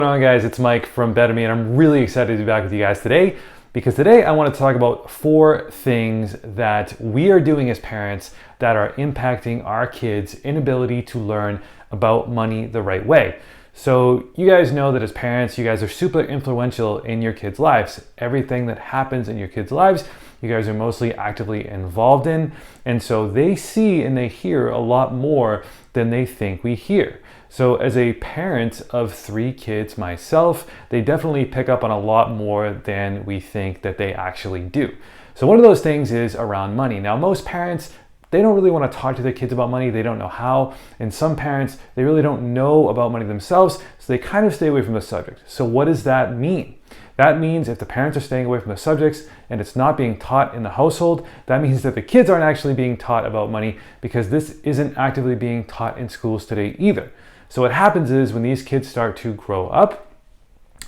What's going on, guys? It's Mike from Better Me, and I'm really excited to be back with you guys today because today I want to talk about 4 things that we are doing as parents that are impacting our kids' inability to learn about money the right way. So you guys know that as parents, you guys are super influential in your kids' lives. Everything that happens in your kids' lives, you guys are mostly actively involved in, and so they see and they hear a lot more than they think we hear. So as a parent of 3 kids myself, they definitely pick up on a lot more than we think that they actually do. So one of those things is around money. Now, most parents, they don't really want to talk to their kids about money. They don't know how. And some parents, they really don't know about money themselves, so they kind of stay away from the subject. So what does that mean? That means if the parents are staying away from the subjects and it's not being taught in the household, that means that the kids aren't actually being taught about money because this isn't actively being taught in schools today either. So what happens is when these kids start to grow up,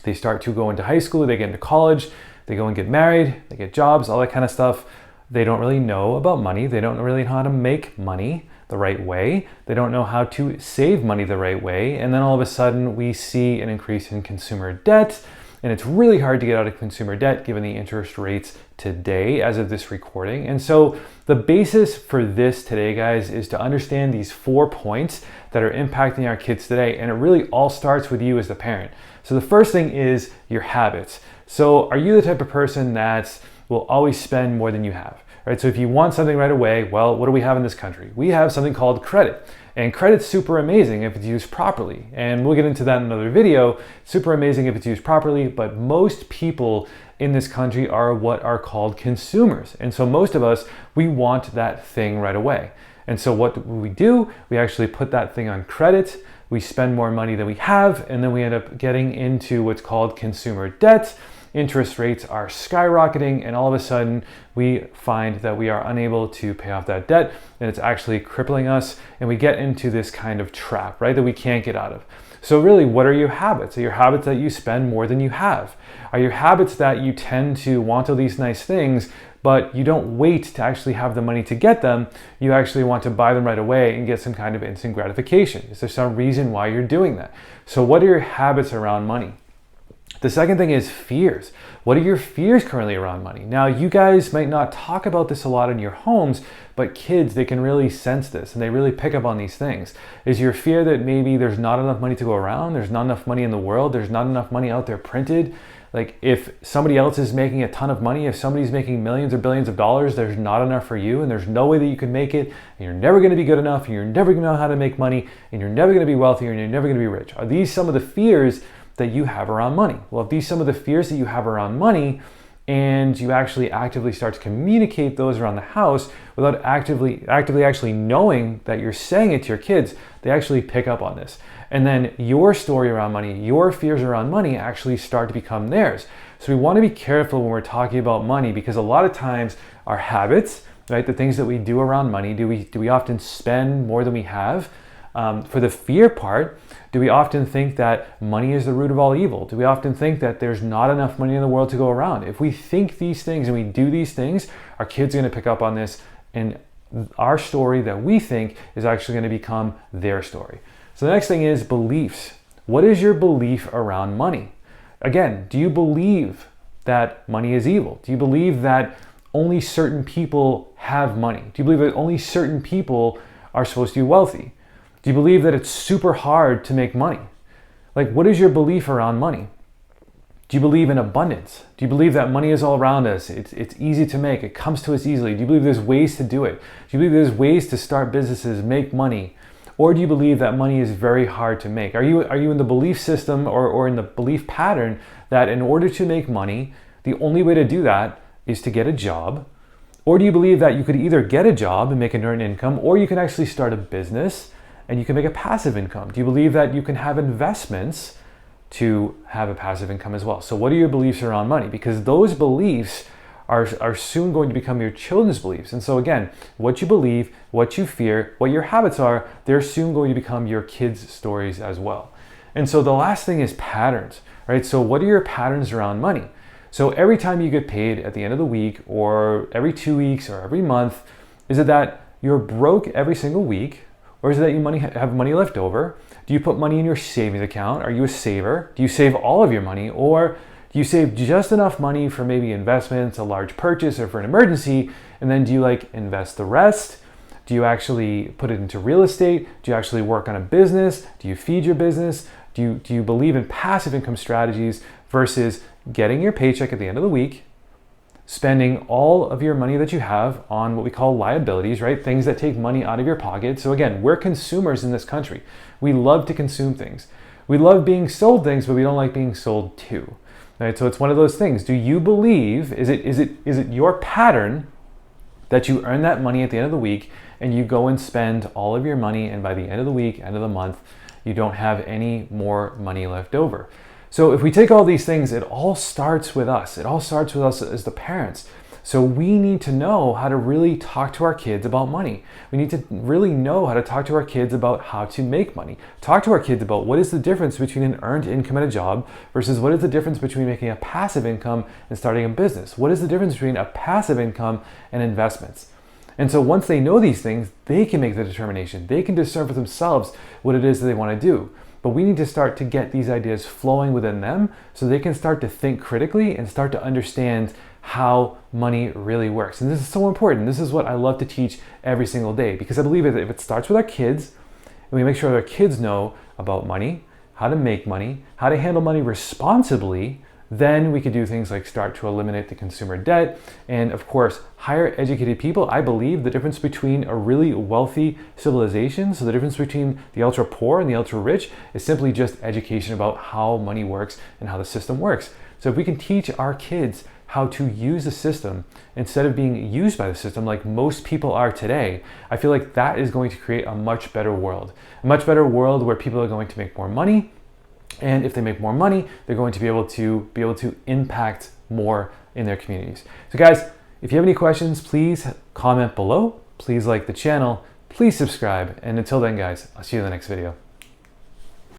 they start to go into high school, they get into college, they go and get married, they get jobs, all that kind of stuff. They don't really know about money. They don't really know how to make money the right way. They don't know how to save money the right way. And then all of a sudden we see an increase in consumer debt. And it's really hard to get out of consumer debt given the interest rates today as of this recording. And so the basis for this today, guys, is to understand these 4 points that are impacting our kids today. And it really all starts with you as the parent. So the first thing is your habits. So are you the type of person that will always spend more than you have? Right? So if you want something right away, well, what do we have in this country? We have something called credit. And credit's super amazing if it's used properly. And we'll get into that in another video. Super amazing if it's used properly, but most people in this country are what are called consumers. And so most of us, we want that thing right away. And so what do? We actually put that thing on credit. We spend more money than we have, and then we end up getting into what's called consumer debt. Interest rates are skyrocketing, and all of a sudden we find that we are unable to pay off that debt, and it's actually crippling us, and we get into this kind of trap, right, that we can't get out of. So really, what are your habits? Are your habits that you spend more than you have? Are your habits that you tend to want all these nice things, but you don't wait to actually have the money to get them? You actually want to buy them right away and get some kind of instant gratification. Is there some reason why you're doing that? So what are your habits around money? The second thing is fears. What are your fears currently around money? Now, you guys might not talk about this a lot in your homes, but kids, they can really sense this and they really pick up on these things. Is your fear that maybe there's not enough money to go around? There's not enough money in the world? There's not enough money out there printed? Like if somebody else is making a ton of money, if somebody's making millions or billions of dollars, there's not enough for you and there's no way that you can make it, and you're never going to be good enough, and you're never going to know how to make money, and you're never going to be wealthy, and you're never going to be rich. Are these some of the fears that you have around money? Well, if these are some of the fears that you have around money, and you actually actively start to communicate those around the house without actively actually knowing that you're saying it to your kids, they actually pick up on this. And then your story around money, your fears around money actually start to become theirs. So we want to be careful when we're talking about money, because a lot of times our habits, right, the things that we do around money, do we often spend more than we have? For the fear part, do we often think that money is the root of all evil? Do we often think that there's not enough money in the world to go around? If we think these things and we do these things, our kids are going to pick up on this, and our story that we think is actually going to become their story. So the next thing is beliefs. What is your belief around money? Again, do you believe that money is evil? Do you believe that only certain people have money? Do you believe that only certain people are supposed to be wealthy? Do you believe that it's super hard to make money? Like, what is your belief around money? Do you believe in abundance? Do you believe that money is all around us? It's easy to make. It comes to us easily. Do you believe there's ways to do it? Do you believe there's ways to start businesses, make money? Or do you believe that money is very hard to make? Are you in the belief system or in the belief pattern that in order to make money, the only way to do that is to get a job? Or do you believe that you could either get a job and make an earned income, or you can actually start a business and you can make a passive income? Do you believe that you can have investments to have a passive income as well? So what are your beliefs around money? Because those beliefs are soon going to become your children's beliefs. And so again, what you believe, what you fear, what your habits are, they're soon going to become your kids' stories as well. And so the last thing is patterns, right? So what are your patterns around money? So every time you get paid at the end of the week, or every 2 weeks, or every month, is it that you're broke every single week? Or is it that you have money left over? Do you put money in your savings account? Are you a saver? Do you save all of your money? Or do you save just enough money for maybe investments, a large purchase, or for an emergency? And then do you invest the rest? Do you actually put it into real estate? Do you actually work on a business? Do you feed your business? Do you believe in passive income strategies versus getting your paycheck at the end of the week, spending all of your money that you have on what we call liabilities, right? Things that take money out of your pocket. So again, we're consumers in this country. We love to consume things. We love being sold things, but we don't like being sold to, right? So it's one of those things. Do you believe, is it your pattern that you earn that money at the end of the week and you go and spend all of your money, and by the end of the week, end of the month, you don't have any more money left over? So if we take all these things, it all starts with us. It all starts with us as the parents. So we need to know how to really talk to our kids about money. We need to really know how to talk to our kids about how to make money. Talk to our kids about what is the difference between an earned income at a job versus what is the difference between making a passive income and starting a business. What is the difference between a passive income and investments? And so once they know these things, they can make the determination. They can discern for themselves what it is that they want to do. But we need to start to get these ideas flowing within them so they can start to think critically and start to understand how money really works. And this is so important. This is what I love to teach every single day, because I believe that if it starts with our kids and we make sure that our kids know about money, how to make money, how to handle money responsibly, then we could do things like start to eliminate the consumer debt. And of course, higher educated people, I believe the difference between a really wealthy civilization, so the difference between the ultra poor and the ultra rich, is simply just education about how money works and how the system works. So if we can teach our kids how to use the system instead of being used by the system like most people are today, I feel like that is going to create a much better world. A much better world where people are going to make more money. And if they make more money, they're going to be able to impact more in their communities. So guys, if you have any questions, please comment below. Please like the channel. Please subscribe. And until then, guys, I'll see you in the next video.